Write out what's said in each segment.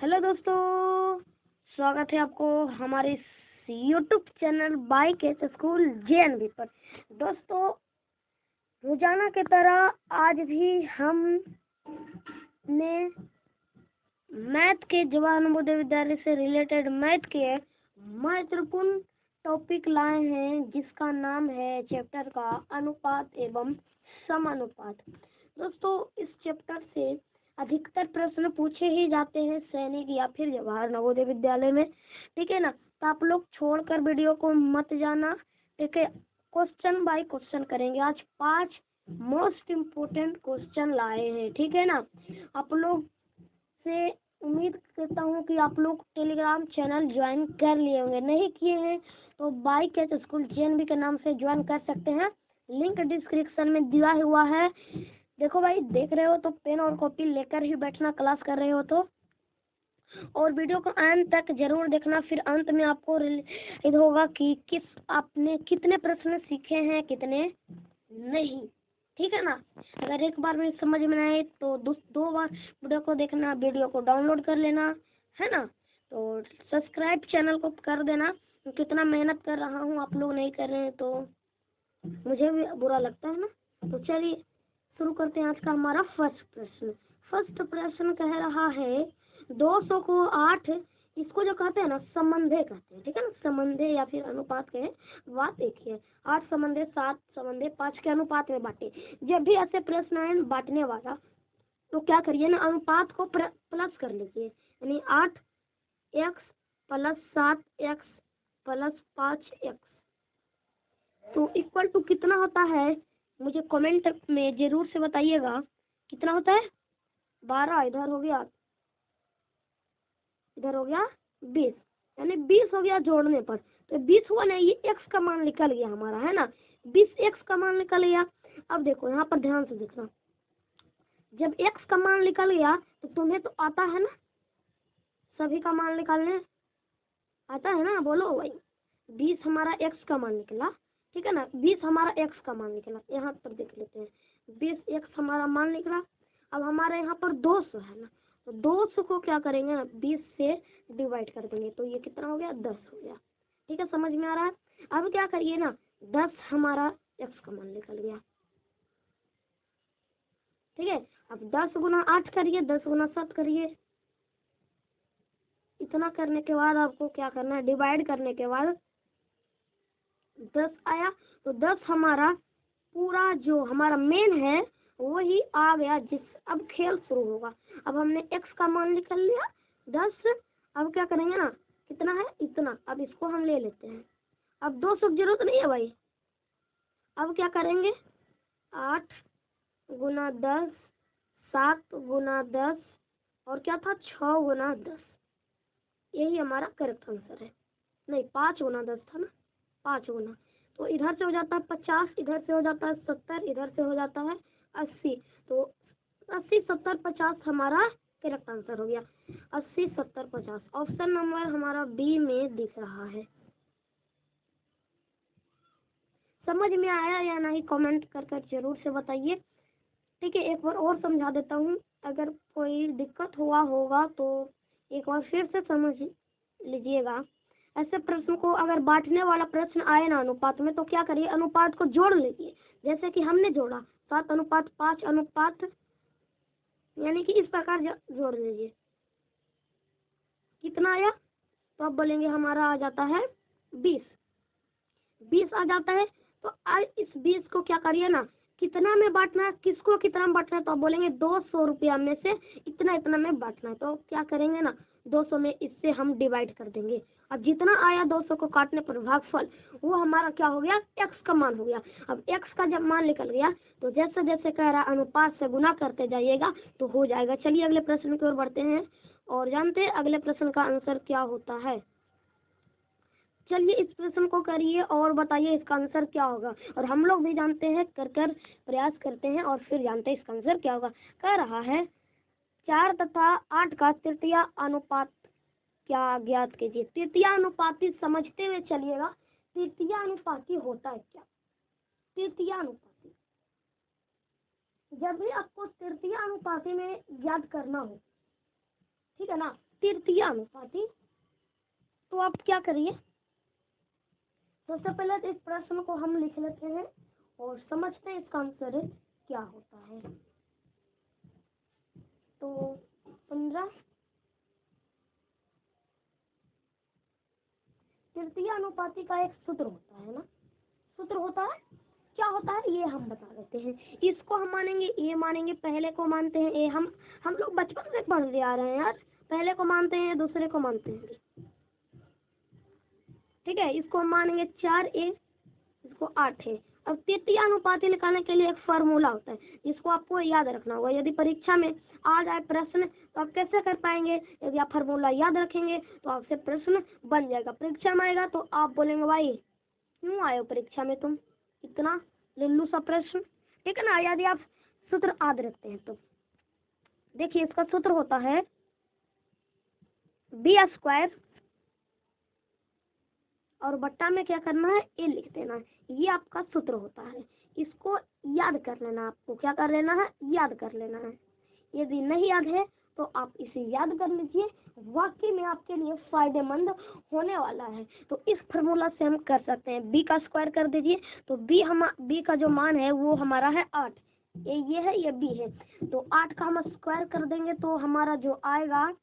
Hello दोस्तों, स्वागत है आपको हमारे YouTube channel by case school JNV पर। दोस्तों, रोजाना की तरह आज भी हमने मैथ के जवाहर नवोदय विद्यालय से रिलेटेड मैथ के महत्वपूर्ण टॉपिक लाए हैं, जिसका नाम है चैप्टर का अनुपात एवं समानुपात। दोस्तों, इस चैप्टर से अधिकतर प्रश्न पूछे ही जाते हैं सैनिक या फिर जवाहर नवोदय विद्यालय में, ठीक है ना। तो आप लोग छोड़कर वीडियो को मत जाना, ठीक है। क्वेश्चन बाय क्वेश्चन करेंगे। आज 5 मोस्ट इम्पोर्टेंट क्वेश्चन लाए हैं, ठीक है ना। आप लोग से उम्मीद करता हूँ कि आप लोग टेलीग्राम चैनल ज्वाइन कर लिए होंगे। नहीं किए हैं तो बाय केस स्कूल JNV के नाम से ज्वाइन कर सकते हैं। लिंक डिस्क्रिप्शन में दिया हुआ है। देखो भाई, देख रहे हो तो पेन और कॉपी लेकर ही बैठना, क्लास कर रहे हो तो। और वीडियो को अंत तक जरूर देखना, फिर अंत में आपको रिलीज होगा कि आपने कितने प्रश्न सीखे हैं, कितने नहीं, ठीक है ना। अगर एक बार में समझ में आए तो दो बार वीडियो को देखना, वीडियो को डाउनलोड कर लेना, है ना। तो सब्सक्राइब चैनल को कर देना। कितना मेहनत कर रहा हूँ, आप लोग नहीं कर रहे हैं तो मुझे भी बुरा लगता है ना। तो चलिए शुरू करते हैं आज का हमारा फर्स्ट प्रश्न। फर्स्ट प्रश्न कह रहा है 200 को 8, इसको जो कहते हैं ना संबंधे कहते हैं, ठीक है ना। संबंधे या फिर अनुपात कहें, बात एक ही है। 8 संबंधे 7 संबंधे 5 के अनुपात में बांटे। जब भी ऐसे प्रश्न आए बांटने वाला, तो क्या करिए ना, अनुपात को प्लस कर लीजिए, यानी 8x plus 7x plus 5x तो इक्वल टू कितना होता है, मुझे कमेंट में जरूर से बताइएगा कितना होता है। 12 इधर हो गया, इधर हो गया 20, यानी 20 हो गया जोड़ने पर। तो 20 हुआ ना, ये x का मान निकल गया हमारा, है ना। 20x का मान निकल गया। अब देखो यहाँ पर ध्यान से देखना, जब x का मान निकल गया तो तुम्हें तो आता है ना सभी का मान निकालने, आता है ना, बोलो भाई। 20 हमारा x का मान निकला, ठीक है ना। 20 हमारा x का मान निकला, यहाँ पर देख लेते हैं। 20x हमारा मान निकला। अब हमारे यहाँ पर 200 है ना, तो 200 को क्या करेंगे ना, 20 से डिवाइड कर देंगे, तो ये कितना हो गया, 10 हो गया, ठीक है। समझ में आ रहा है। अब क्या करिए ना, 10 हमारा x का मान निकल गया, ठीक है। अब 10 गुना 8 करिए, 10 गुना 7 करिए। इतना करने के बाद आपको क्या करना है, डिवाइड करने के बाद 10 आया, तो 10 हमारा पूरा जो हमारा मेन है वही आ गया। अब खेल शुरू होगा। अब हमने x का मान निकल लिया 10। अब क्या करेंगे ना, कितना है इतना, अब इसको हम ले लेते हैं। अब 200 की जरूरत नहीं है भाई। अब क्या करेंगे, 8 गुना 10, 7 गुना 10 और क्या था 6 गुना 10, यही हमारा करेक्ट आंसर है। नहीं, 5 गुना 10 था ना, 5 गुना। तो इधर से हो जाता है 50, इधर से हो जाता है 70, इधर से हो जाता है 80। तो 80 70 50 हमारा करेक्ट आंसर हो गया। 80 70 50 ऑप्शन नंबर हमारा B में दिख रहा है। समझ में आया या नहीं, कमेंट कर जरूर से बताइए, ठीक है। एक बार और समझा देता हूँ, अगर कोई दिक्कत हुआ होगा तो एक बार फिर से समझ लीजिएगा। ऐसे प्रश्न को अगर बांटने वाला प्रश्न आए ना अनुपात में, तो क्या करिए, अनुपात को जोड़ लीजिए। जैसे कि हमने जोड़ा 7 अनुपात 5 अनुपात, यानी कि इस प्रकार जोड़ लीजिए। कितना आया, तो अब बोलेंगे हमारा आ जाता है 20 आ जाता है। तो इस 20 को क्या करिए ना, कितना में बांटना है, किसको कितना में बांटना है, तो आप बोलेंगे 200 रुपया में से इतना इतना में बांटना है। तो क्या करेंगे ना, 200 में इससे हम डिवाइड कर देंगे। अब जितना आया 200 को काटने पर भागफल, वो हमारा क्या हो गया, x का मान हो गया। अब x का जब मान निकल गया तो जैसे जैसे कह रहा है अनुपात से गुना करते जाइएगा तो हो जाएगा। चलिए अगले प्रश्न की ओर बढ़ते हैं और जानते हैं अगले प्रश्न का आंसर क्या होता है। चलिए इस प्रश्न को करिए और बताइए इसका आंसर क्या होगा। और हम लोग भी जानते हैं, कर प्रयास करते हैं और फिर जानते हैं इसका आंसर क्या होगा। कह रहा है 4 तथा 8 का तृतीय अनुपात क्या ज्ञात कीजिए। तृतीय अनुपाती समझते हुए चलिएगा, तृतीय अनुपाती होता है क्या। तृतीय अनुपाती, जब भी आपको तृतीय अनुपाती में ज्ञात करना हो, ठीक है ना, तृतीय अनुपाती। तो आप क्या करिए, सबसे पहले तो इस प्रश्न को हम लिख लेते हैं और समझते हैं इसका आंसर क्या होता है। तो 15 तृतीय अनुपाती का एक सूत्र होता है ना, सूत्र होता है, क्या होता है ये हम बता देते हैं। इसको हम मानेंगे ए मानेंगे, पहले को मानते हैं ए, हम लोग बचपन से पढ़ते आ रहे हैं यार, पहले को मानते हैं दूसरे को मानते हैं, ठीक है। इसको हम मानेंगे 4a, इसको 8 है। अब तृतीय अनुपाती निकालने के लिए एक फार्मूला होता है जिसको आपको याद रखना होगा। यदि परीक्षा में आ जाए प्रश्न तो आप कैसे कर पाएंगे, यदि आप फार्मूला याद रखेंगे तो आपसे प्रश्न बन जाएगा। परीक्षा में आएगा तो आप बोलेंगे भाई क्यों आए हो परीक्षा में तुम, इतना लल्लू सा प्रश्न, ठीक है ना। यदि आप सूत्र याद रखते हैं तो देखिए इसका सूत्र होता है b² और बट्टा में क्या करना है ए लिख देना है, ये आपका सूत्र होता है। इसको याद कर लेना, आपको क्या कर लेना है, याद कर लेना है। यदि नहीं याद है तो आप इसे याद कर लीजिए, वाकई में आपके लिए फायदेमंद होने वाला है। तो इस फार्मूला से हम कर सकते हैं, b का स्क्वायर कर दीजिए तो b का जो मान है वो हमारा है 8, ये है ये b है, तो 8 का हम स्क्वायर कर देंगे तो हमारा जो आएगा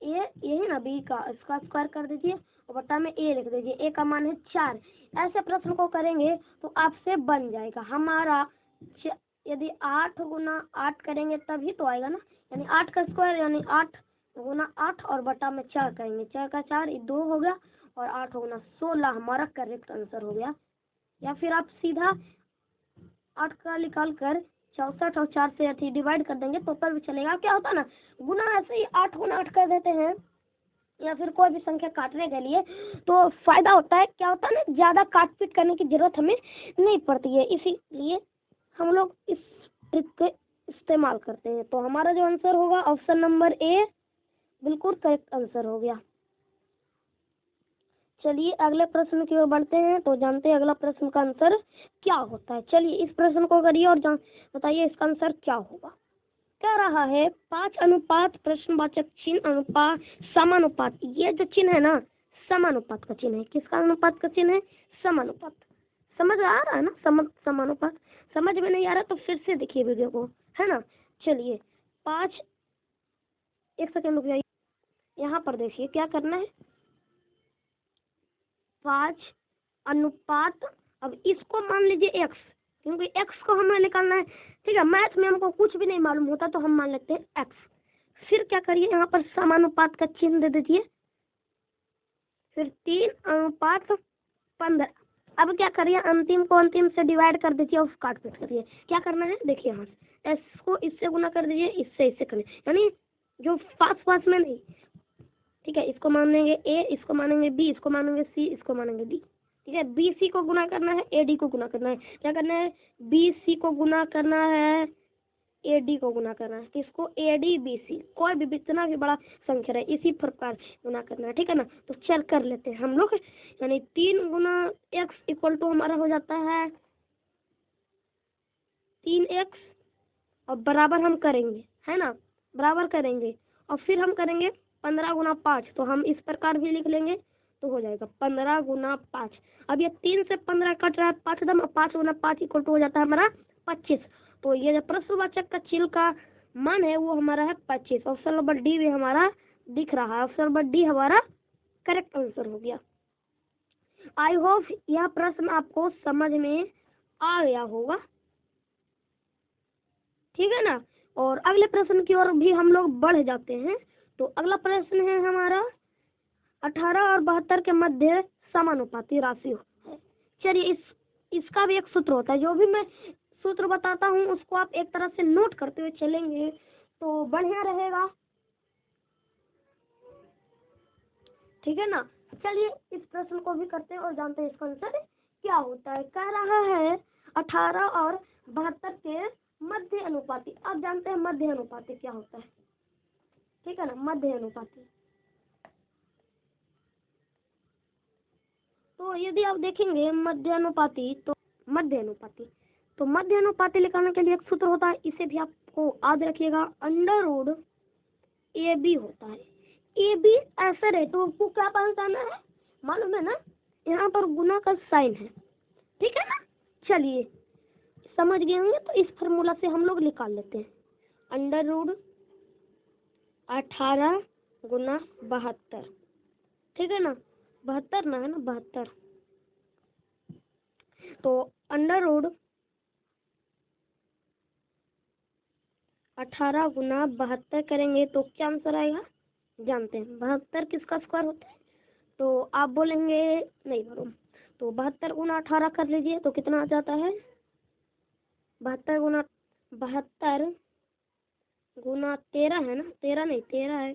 ये है ना b का, इसका स्क्वायर कर दीजिए और बट्टा में a लिख दीजिए, a का मान है 4। ऐसे प्रश्न को करेंगे तो आपसे बन जाएगा हमारा, यदि 8 गुना 8 करेंगे तभी तो आएगा ना, यानी 8 का स्क्वायर यानी 8 गुना 8 और बटा में 4 करेंगे, 4 का 4 2 हो गया और 8 गुना 16 हमारा करेक्ट आंसर हो गया। या फिर आप सीधा 8 का निकाल कर 64 और 4 से डिवाइड कर देंगे तो भी चलेगा। क्या होता है ना, गुना ऐसे ही 8 गुना 8 कर देते हैं या फिर कोई भी संख्या काटने के लिए तो फायदा होता है, क्या होता है ना, ज्यादा काट पीट करने की जरूरत हमें नहीं पड़ती है, इसीलिए हम लोग इस ट्रिक का इस्तेमाल करते हैं। तो हमारा जो आंसर होगा ऑप्शन नंबर ए बिल्कुल करेक्ट आंसर हो गया। चलिए अगले प्रश्न की ओर बढ़ते हैं तो जानते हैं अगला प्रश्न का आंसर क्या होता है। चलिए इस प्रश्न को करिए और बताइए इसका आंसर क्या होगा। कह रहा है 5 अनुपात प्रश्नवाचक चिन्ह अनुपात समानुपात, ये जो चिन्ह है ना समानुपात का चिन्ह है। किसका अनुपात का चिन्ह है, समानुपात। समझ आ रहा है ना, समानुपात। समझ में नहीं आ रहा तो फिर से देखिए वीडियो को, है ना। चलिए 5, एक सेकंड रुक जाइए, यहाँ पर देखिए क्या करना है, 5 अनुपात, अब इसको मान लीजिए x, क्योंकि x को हमें निकालना है, ठीक है। मैथ में हमको कुछ भी नहीं मालूम होता तो हम मान लेते हैं x। फिर क्या करिए, यहाँ पर समानुपात का चिन्ह दे दीजिए, फिर 3:15। अब क्या करिए, अंतिम को अंतिम से डिवाइड कर दीजिए और काट पीट करिए। क्या करना है देखिए, यहाँ से s को इससे गुना कर दीजिए, इससे करिए, यानी जो पास में नहीं, ठीक है। इसको मानेंगे a, इसको मानेंगे b, इसको मानेंगे c, इसको मानेंगे d, ठीक है। बी सी को गुना करना है, ए डी को गुना करना है। क्या करना है, बी सी को गुना करना है, ए डी को गुना करना है। किसको, ए डी बी सी, कोई भी जितना भी बड़ा संख्या है इसी प्रकार गुना करना है, ठीक है ना। तो चल कर लेते हैं हम लोग, यानी 3 गुना एक्स इक्वल टू हमारा हो जाता है 3x और बराबर हम करेंगे, है ना, बराबर करेंगे और फिर हम करेंगे 15 गुना 5, तो हम इस प्रकार भी लिख लेंगे तो हो जाएगा 15 गुना 5। अब ये 3 से 15 कट रहा है 5 दम, 5 गुना 5 इक्वल टू हो जाता है हमारा 25। तो ये जो प्रश्नवाचक का चिन्ह का मान है वो हमारा है 25। ऑप्शन नंबर डी भी हमारा दिख रहा है, ऑप्शन नंबर डी हमारा करेक्ट आंसर हो गया। आई होप यह प्रश्न आपको समझ में आ गया होगा, ठीक है ना। और अगले प्रश्न की ओर भी हम लोग बढ़ जाते हैं। तो अगला प्रश्न है हमारा 18 और 72 के मध्य समानुपाती राशि है। चलिए इसका भी एक सूत्र होता है, जो भी मैं सूत्र बताता हूँ उसको आप एक तरह से नोट करते हुए चलेंगे तो बढ़िया रहेगा, ठीक है ना। चलिए इस प्रश्न को भी करते हैं और जानते हैं इसका आंसर क्या होता है। कह रहा है 18 और 72 के मध्य अनुपाती। आप जानते हैं मध्य अनुपाती क्या होता है, ठीक है ना। मध्य अनुपाती, तो यदि आप देखेंगे मध्य अनुपाती तो मध्य अनुपाती निकालने के लिए एक सूत्र होता है, इसे भी आपको याद रखिएगा, अंडर रूट ए बी होता है। ए बी ऐसा रहे तो आपको क्या पहचाना है, मालूम है ना, यहाँ पर गुना का साइन है, ठीक है ना। चलिए समझ गए होंगे, तो इस फार्मूला से हम लोग निकाल लेते हैं। अंडर रूट 18 गुना 72, ठीक है ना, 72 ना है ना, 72। तो अंडर रूट 18 गुना 72 करेंगे तो क्या आंसर आएगा, जानते हैं 72 किसका स्क्वायर होता है। तो आप बोलेंगे नहीं मालूम, तो 72 गुना 18 कर लीजिए तो कितना आ जाता है, 72 गुना 13 है ना, 13 नहीं 13 है,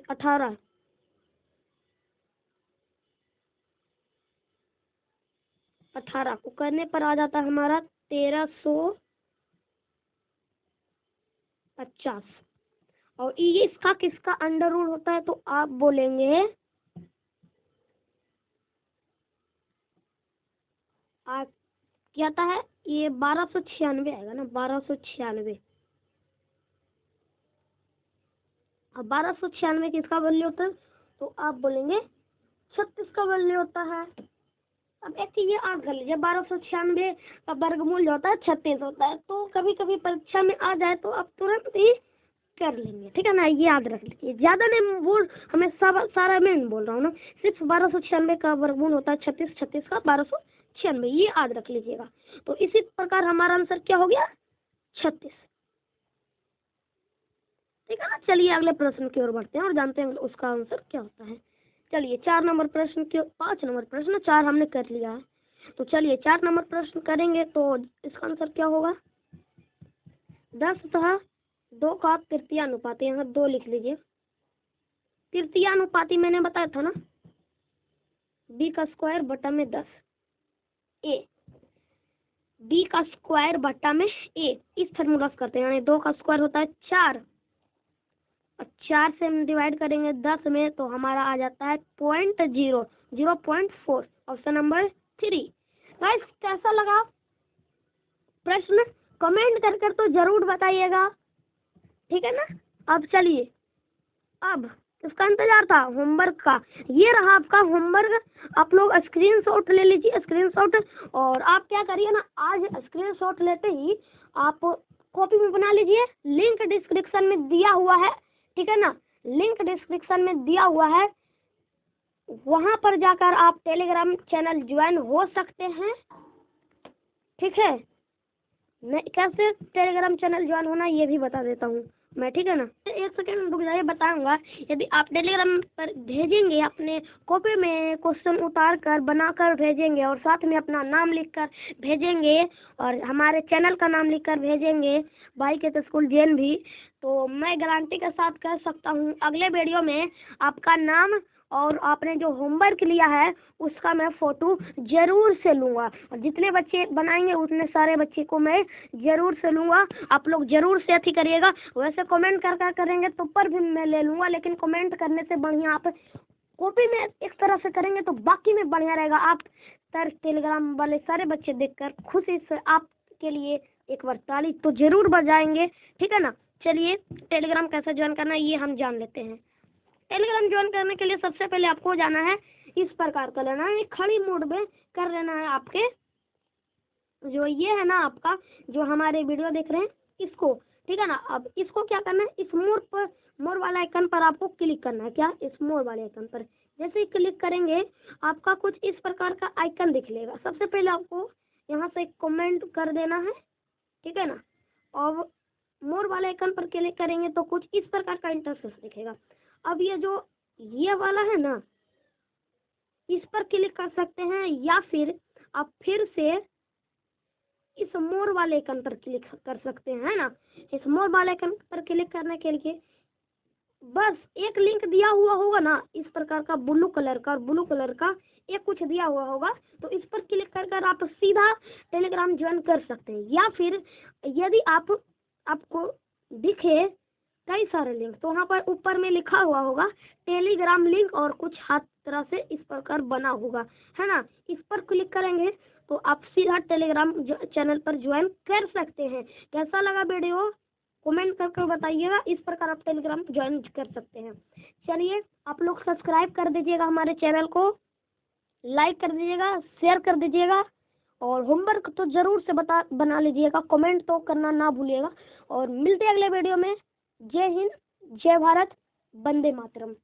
18 को करने पर आ जाता है हमारा 1350। और ये इसका किसका अंडर रूट होता है, तो आप बोलेंगे आप क्या आता है, ये 1296 आएगा ना, 1296। अब 1296 किसका वैल्यू होता है, तो आप बोलेंगे 36 का वैल्यू होता है। अब एक चीज याद कर लीजिए, 1296 का वर्गमूल जो होता है 36 होता है। तो कभी कभी परीक्षा में आ जाए तो आप तुरंत ही कर लेंगे, ठीक है ना, ये याद रख लीजिए। ज्यादा नहीं बोल, हमें सब सारा मैं नहीं बोल रहा हूँ ना, सिर्फ 1296 का वर्गमूल होता है 36, 36 का 1296, ये याद रख लीजिएगा। तो इसी प्रकार हमारा आंसर क्या हो गया, 36, ठीक है ना। चलिए अगले प्रश्न की ओर बढ़ते हैं और जानते हैं उसका आंसर क्या होता है। चलिए 4 नंबर प्रश्न के 5 नंबर प्रश्न 4 हमने कर लिया है, तो चलिए 4 नंबर प्रश्न करेंगे तो इसका आंसर क्या होगा, 10 तथा 2 का तृतीयानुपाती, यहाँ 2 लिख लीजिए। तृतीयानुपाती मैंने बताया था ना, बी का स्क्वायर बटा में 10 ए, बी का स्क्वायर बटा में ए, इस फार्मूला से करते हैं, यानी 2 का स्क्वायर होता है 4 और 4 से हम डिवाइड करेंगे 10 में तो हमारा आ जाता है 0.4, ऑप्शन नंबर 3। गाइस कैसा लगा प्रश्न, कमेंट कर कर तो जरूर बताइएगा, ठीक है ना। अब चलिए, अब इसका इंतजार था होमवर्क का, ये रहा आपका होमवर्क, आप लोग स्क्रीनशॉट ले लीजिए, स्क्रीनशॉट। और आप क्या करिए ना, आज स्क्रीनशॉट लेते ही आप कॉपी में बना लीजिए, लिंक डिस्क्रिप्शन में दिया हुआ है, ठीक है ना, लिंक डिस्क्रिप्शन में दिया हुआ है, वहां पर जाकर आप टेलीग्राम चैनल ज्वाइन हो सकते हैं, ठीक है। मैं कैसे टेलीग्राम चैनल ज्वाइन होना ये भी बता देता हूँ मैं, ठीक है ना। एक सेकंड रुक जाइए, बताऊंगा। यदि आप टेलीग्राम पर भेजेंगे, अपने कॉपी में क्वेश्चन उतार कर बनाकर भेजेंगे और साथ में अपना नाम लिखकर भेजेंगे और हमारे चैनल का नाम लिखकर भेजेंगे, भाई के स्कूल जैन भी, तो मैं गारंटी के साथ कह सकता हूँ अगले वीडियो में आपका नाम और आपने जो होमवर्क लिया है उसका मैं फोटो जरूर से लूँगा, और जितने बच्चे बनाएंगे उतने सारे बच्चे को मैं जरूर से लूँगा। आप लोग जरूर से अथी करिएगा, वैसे कमेंट कर करेंगे तो पर भी मैं ले लूँगा, लेकिन कमेंट करने से बढ़िया आप कॉपी में एक तरह से करेंगे तो बाकी में बढ़िया रहेगा। आप टेलीग्राम वाले सारे बच्चे देखकर खुशी से आपके लिए एक बार ताली तो जरूर बजाएंगे, ठीक है ना। चलिए टेलीग्राम कैसे ज्वाइन करना है ये हम जान लेते हैं। टेलीग्राम ज्वाइन करने के लिए सबसे पहले आपको जाना है, इस प्रकार का लेना है, खड़ी मोड में कर लेना है, आपके जो ये है ना, आपका जो हमारे वीडियो देख रहे हैं इसको, ठीक है ना। अब इसको क्या करना है, इस मोर वाला आइकन पर आपको क्लिक करना है, क्या, इस मोर वाले आइकन पर जैसे ही क्लिक करेंगे आपका कुछ इस प्रकार का आइकन दिख लेगा। सबसे पहले आपको यहाँ से कमेंट कर देना है, ठीक है ना। और मोर वाले आइकन पर क्लिक करेंगे तो कुछ इस प्रकार का इंटरफेस दिखेगा। अब ये जो ये वाला है ना, इस पर क्लिक कर सकते हैं, या फिर आप फिर से इस मोर वाले आइकन पर क्लिक कर सकते हैं, है ना। इस मोर वाले आइकन पर क्लिक करने के लिए बस एक लिंक दिया हुआ होगा ना, इस प्रकार का ब्लू कलर का, और ब्लू कलर का एक कुछ दिया हुआ होगा, तो इस पर क्लिक कर आप सीधा टेलीग्राम ज्वाइन कर सकते हैं। या फिर यदि आपको दिखे कई सारे लिंक, तो वहाँ पर ऊपर में लिखा हुआ होगा टेलीग्राम लिंक, और कुछ हाथ तरह से इस प्रकार बना होगा, है ना। इस पर क्लिक करेंगे तो आप सीधा टेलीग्राम चैनल पर ज्वाइन कर सकते हैं। कैसा लगा वीडियो, कमेंट करके बताइएगा। इस प्रकार आप टेलीग्राम ज्वाइन कर सकते हैं। चलिए आप लोग सब्सक्राइब कर दीजिएगा हमारे चैनल को, लाइक कर दीजिएगा, शेयर कर दीजिएगा और होमवर्क तो ज़रूर से बना लीजिएगा, कमेंट तो करना ना भूलिएगा। और मिलते हैं अगले वीडियो में। जय हिंद, जय भारत, वंदे मातरम।